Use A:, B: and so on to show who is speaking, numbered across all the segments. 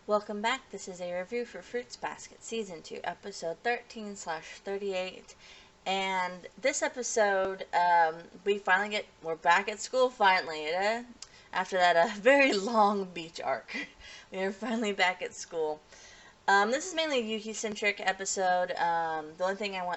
A: Welcome back. This is a review for Fruits Basket Season 2, Episode 13/38. And this episode, we're back at school finally. After that very long beach arc. We are finally back at school. This is mainly a Yuki-centric episode.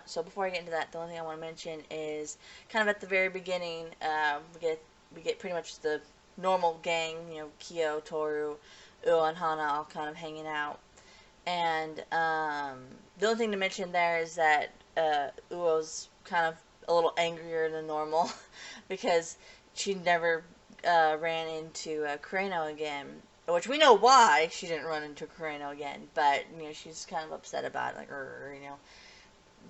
A: So before I get into that, the only thing I want to mention is kind of at the very beginning, we get pretty much the normal gang, Kyo, Toru, Uo, and Hana all kind of hanging out. And the only thing to mention there is that Uo's kind of a little angrier than normal because she never ran into Kureno again. Which we know why she didn't run into Kureno again, but she's kind of upset about it,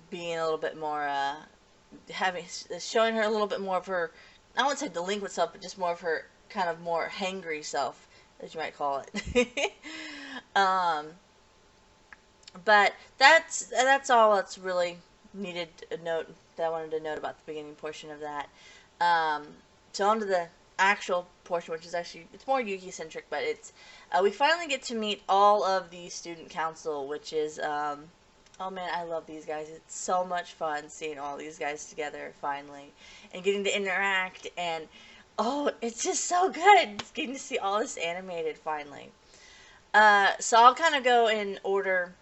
A: being a little bit more showing her a little bit more of her, I wouldn't say delinquent self, but just more of her kind of more hangry self, as you might call it. um, but that's all that's really needed a note that I wanted to note about the beginning portion of that. Um, so on to the actual portion, which is actually it's more Yuki centric, but it's we finally get to meet all of the student council, which is oh man, I love these guys. It's so much fun seeing all these guys together finally and getting to interact and oh, it's just so good getting to see all this animated finally. So I'll kind of go in order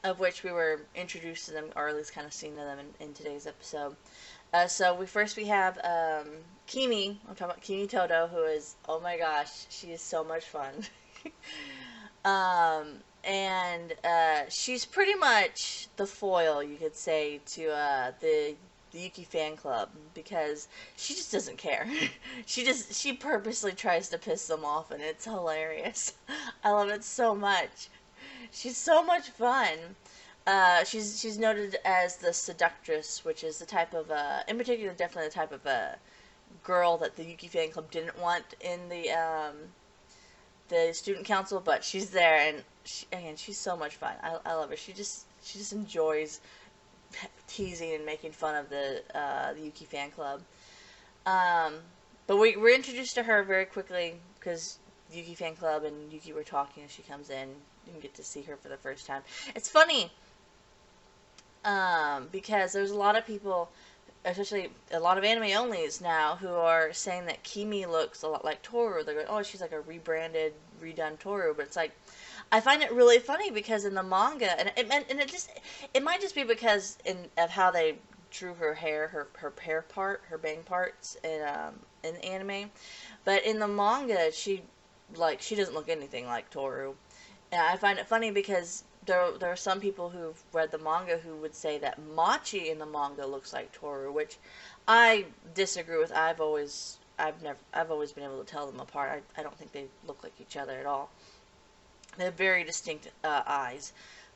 A: of which we were introduced to them, or at least kind of seen them in today's episode. So we have Kimi. I'm talking about Kimi Toto, who is, oh my gosh, she is so much fun. And she's pretty much the foil, you could say, to the Yuki fan club because she just doesn't care. She purposely tries to piss them off, and it's hilarious. I love it so much. She's so much fun. She's noted as the seductress, which is the type of, in particular, definitely the type of girl that the Yuki fan club didn't want in the student council, but she's there, and she's so much fun. I love her. She just enjoys teasing and making fun of the Yuki fan club. Um, but we're introduced to her very quickly because Yuki fan club and Yuki were talking as she comes in. You can get to see her for the first time. It's funny because there's a lot of people, especially a lot of anime onlys now, who are saying that Kimi looks a lot like Toru. They're going, oh, she's like a rebranded, redone Toru. But it's like, I find it really funny because in the manga, it might just be because of how they drew her hair, her bang parts in anime, but in the manga, she doesn't look anything like Toru. And I find it funny because there are some people who've read the manga who would say that Machi in the manga looks like Toru, which I disagree with. I've always been able to tell them apart. I don't think they look like each other at all. They have very distinct eyes,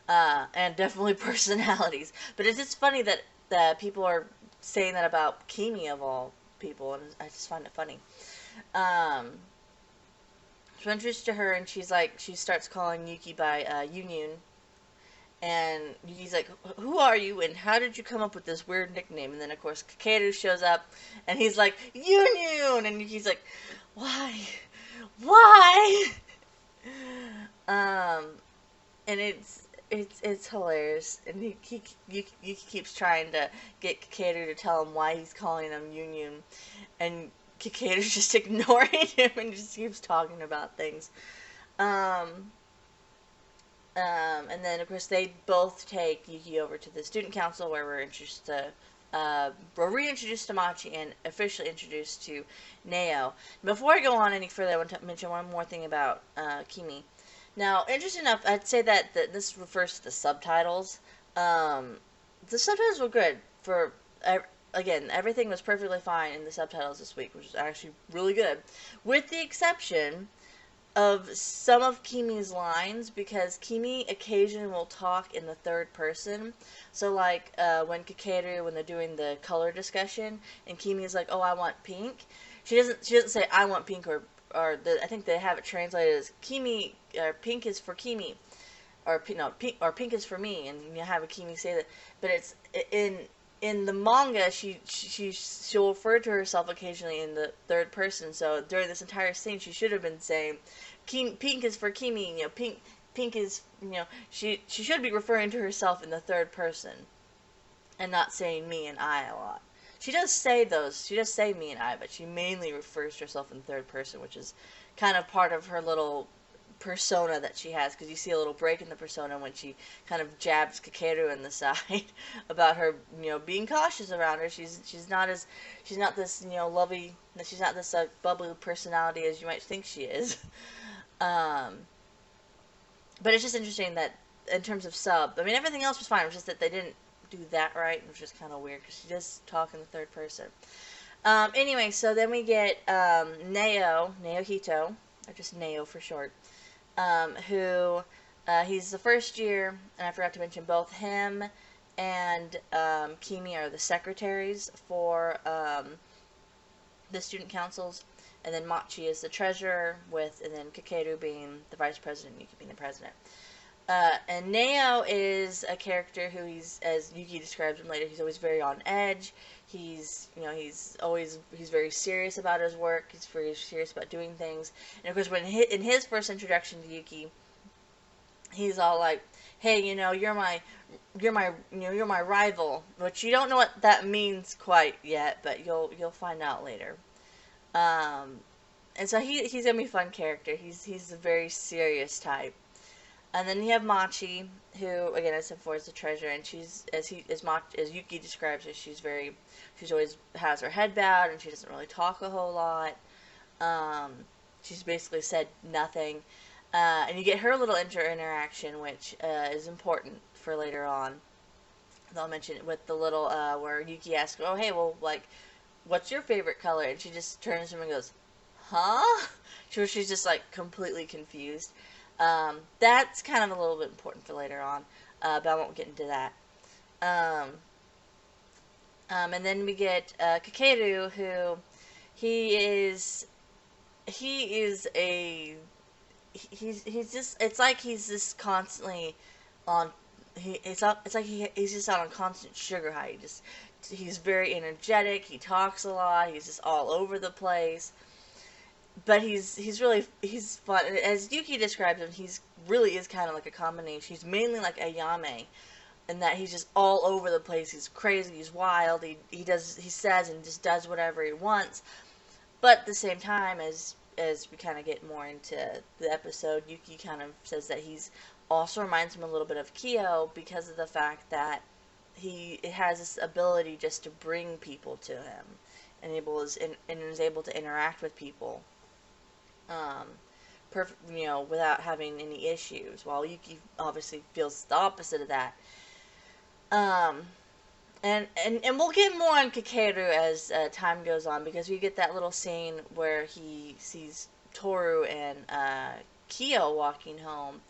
A: and definitely personalities. But it's just funny that people are saying that about Kimi of all people, and I just find it funny. Um, so I'm introduced to her, and she starts calling Yuki by Yunyun, and Yuki's like, "Who are you, and how did you come up with this weird nickname?" And then of course Kakeru shows up, and he's like, "Yunyun," and Yuki's like, "Why, why?" Um, and it's hilarious, and he keeps trying to get Kakeru to tell him why he's calling him Yunyun, and Kakeru's just ignoring him and just keeps talking about things. Um, and then of course they both take Yuki over to the student council where we're reintroduced to Machi and officially introduced to Neo. Before I go on any further, I want to mention one more thing about Kimi. Now, interesting enough, I'd say that this refers to the subtitles. Um, the subtitles were good for, again, everything was perfectly fine in the subtitles this week, which is actually really good, with the exception of some of Kimi's lines, because Kimi occasionally will talk in the third person. So, like, when they're doing the color discussion, and Kimi's like, "Oh, I want pink," she doesn't say, "I want pink," I think they have it translated as Kimi, or pink is for Kimi, or no, pink is for me, and you have a Kimi say that. But it's in the manga, she'll refer to herself occasionally in the third person. So during this entire scene, she should have been saying Pink is for Kimi. You know, pink is, you know, she should be referring to herself in the third person and not saying me and I a lot. She does say those. She does say me and I, but she mainly refers to herself in third person, which is kind of part of her little persona that she has, because you see a little break in the persona when she kind of jabs Kakeru in the side about her, you know, being cautious around her. She's not this, you know, lovey, she's not this bubbly personality as you might think she is. um, but it's just interesting that in terms of sub, I mean, everything else was fine. It was just that they didn't do that right. It was just kind of weird because she does talk in the third person. Anyway, so then we get Naohito, or just Nao for short, who he's the first year, and I forgot to mention both him and Kimi are the secretaries for the student councils, and then Machi is the treasurer, and then Kakeru being the vice president, Yuki being the president. And Nao is a character who as Yuki describes him later, he's always very on edge. He's very serious about his work. He's very serious about doing things. And of course, in his first introduction to Yuki, he's all like, "Hey, you know, you're my rival," which you don't know what that means quite yet, but you'll find out later. And so he's gonna be a fun character. He's a very serious type. And then you have Machi, who, again, as I said before, is the treasurer, and she's, as Yuki describes her, she's always has her head bowed, and she doesn't really talk a whole lot. She's basically said nothing. And you get her little interaction, which is important for later on. I'll mention it with the little, where Yuki asks, "Oh, hey, well, like, what's your favorite color?" And she just turns to him and goes, "Huh?" She's just, like, completely confused. That's kind of a little bit important for later on, but I won't get into that. And then we get Kakeru, who he's just, it's like he's just constantly on, it's like he's just on a constant sugar high. He's very energetic, he talks a lot, he's just all over the place. But he's fun. As Yuki describes him, he's really is kind of like a combination. He's mainly like Ayame, in that he's just all over the place. He's crazy. He's wild. He says and just does whatever he wants. But at the same time, as we kind of get more into the episode, Yuki kind of says that he's also reminds him a little bit of Kyo because of the fact that he has this ability just to bring people to him, and is able to interact with people. Without having any issues, while Yuki obviously feels the opposite of that. And we'll get more on Kakeru as time goes on, because we get that little scene where he sees Toru and Kyo walking home,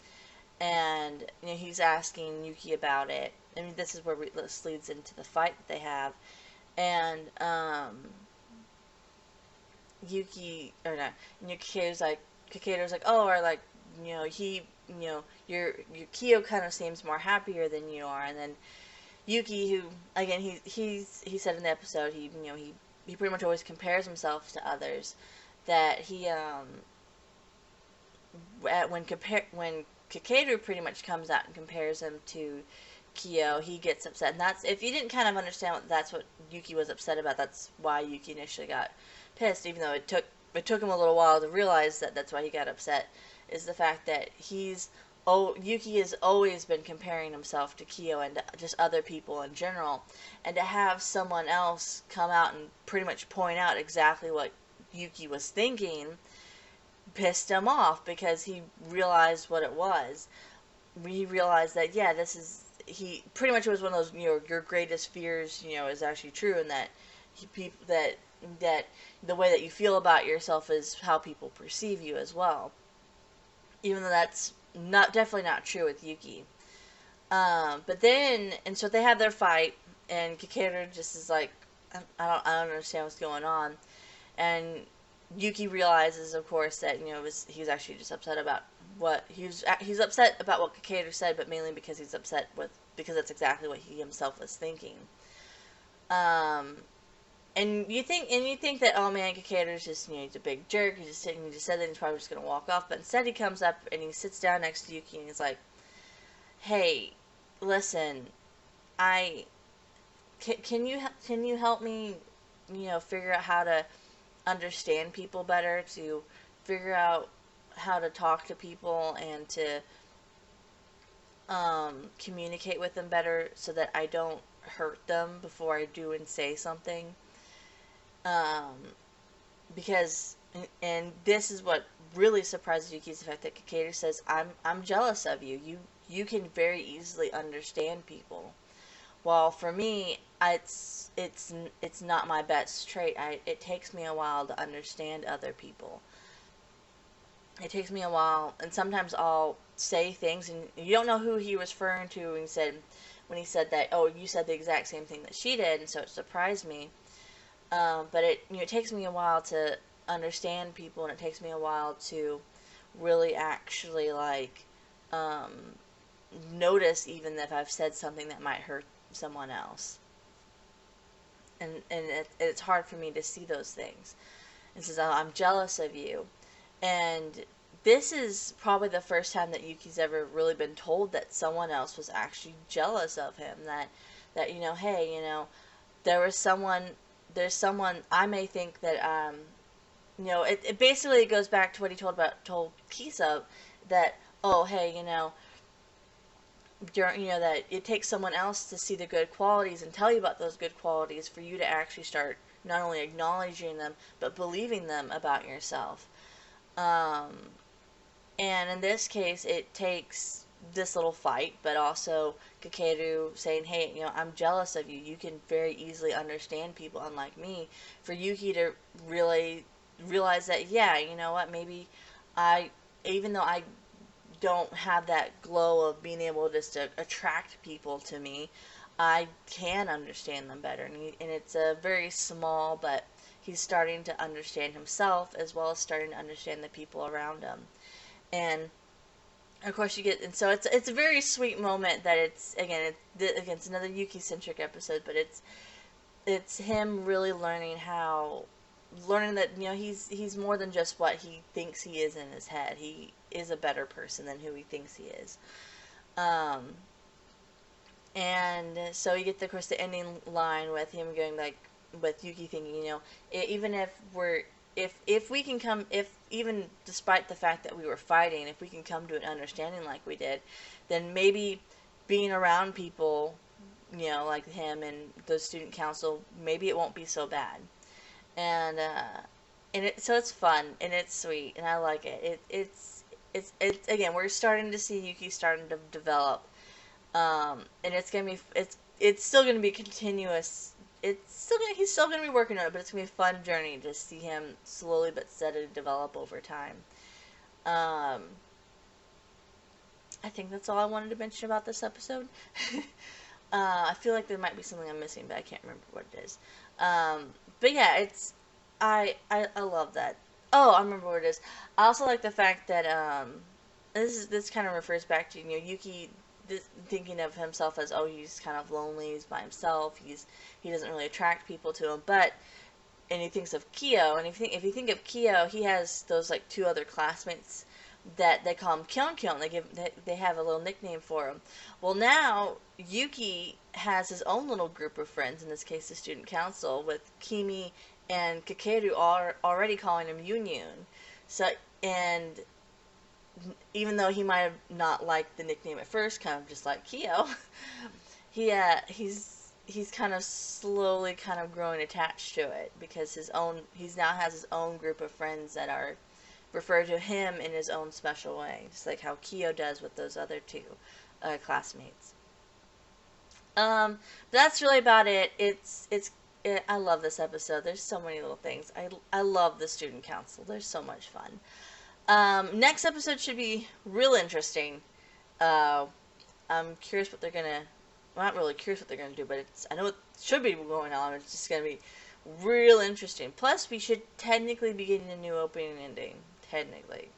A: and he's asking Yuki about it. I mean, this is where this leads into the fight that they have, and Kakeru's like, "Oh, or like, your Kyo kind of seems more happier than you are." And then Yuki, who, again, he said in the episode, he pretty much always compares himself to others, that when Kakeru pretty much comes out and compares him to Kyo, he gets upset. And that's, if you didn't kind of understand that's what Yuki was upset about, that's why Yuki initially got pissed, even though it took him a little while to realize that that's why he got upset, is the fact that Yuki has always been comparing himself to Kyo and to just other people in general, and to have someone else come out and pretty much point out exactly what Yuki was thinking pissed him off, because he realized what it was. He realized that, yeah, he pretty much was one of those, your greatest fears, is actually true, and that that the way that you feel about yourself is how people perceive you as well. Even though that's definitely not true with Yuki. But then, and so they have their fight, and Kakeru just is like, I don't understand what's going on. And Yuki realizes, of course, that he's actually just upset about what he's upset about what Kakeru said, but mainly because he's upset because that's exactly what he himself was thinking. And you think that, oh man, Kakeru's just, he's a big jerk. He's just sitting. He just said that he's probably just gonna walk off. But instead, he comes up and he sits down next to Yuki and he's like, "Hey, listen, I can you help me, figure out how to understand people better, to figure out how to talk to people and to communicate with them better so that I don't hurt them before I do and say something." Um, because and this is what really surprises Yuki, is the fact that Kakeru says, I'm jealous of you. You can very easily understand people. While for me, it's not my best trait. It takes me a while to understand other people. It takes me a while, and sometimes I'll say things, and you don't know who he was referring to when he said that. Oh, you said the exact same thing that she did, and so it surprised me. But it takes me a while to understand people, and it takes me a while to really actually um, notice even if I've said something that might hurt someone else. And it's hard for me to see those things. It says, oh, I'm jealous of you. And this is probably the first time that Yuki's ever really been told that someone else was actually jealous of him. That hey, there was someone, there's someone, I may think that, it basically goes back to what he told Kisa, that, oh, hey, that it takes someone else to see the good qualities and tell you about those good qualities for you to actually start not only acknowledging them, but believing them about yourself. Um, and in this case, it takes this little fight, but also Kakeru saying, hey, I'm jealous of you. You can very easily understand people unlike me. For Yuki to really realize that, yeah, you know what, maybe even though I don't have that glow of being able just to attract people to me, I can understand them better. And it's a very small, but he's starting to understand himself as well as starting to understand the people around him. And of course and so it's a very sweet moment that it's another Yuki centric episode, but it's him really learning that he's more than just what he thinks he is in his head. He is a better person than who he thinks he is. And so you get of course the ending line with him going with Yuki thinking, even if we can come, if even despite the fact that we were fighting, if we can come to an understanding like we did, then maybe being around people, like him and the student council, maybe it won't be so bad. And so it's fun and it's sweet and I like it. It's again, we're starting to see Yuki starting to develop, and it's still gonna be continuous. He's still gonna be working on it, but it's gonna be a fun journey to see him slowly but steadily develop over time. Um, I think that's all I wanted to mention about this episode. I feel like there might be something I'm missing, but I can't remember what it is. But yeah, I love that. Oh, I remember what it is. I also like the fact that this kind of refers back to Yuki thinking of himself as, oh, he's kind of lonely, he's by himself, he doesn't really attract people to him, and he thinks of Kyo, and if you think of Kyo, he has those like two other classmates that they call him Kyon Kyon. They have a little nickname for him. Well, now Yuki has his own little group of friends, in this case the student council, with Kimi and Kakeru already calling him Yun Yun. So, and even though he might have not liked the nickname at first, kind of just like Kyo, he's kind of slowly kind of growing attached to it, because he's now has his own group of friends that are refer to him in his own special way, just like how Kyo does with those other two classmates. That's really about it. I love this episode. There's so many little things. I love the student council. They're so much fun. Next episode should be real interesting. I'm curious what they're gonna. Well, not really curious what they're gonna do, but I know it should be going on. It's just gonna be real interesting. Plus, we should technically be getting a new opening and ending. Technically,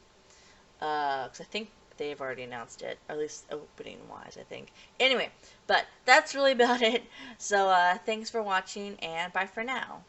A: because I think they've already announced it, or at least opening wise, I think. Anyway, but that's really about it. So thanks for watching, and bye for now.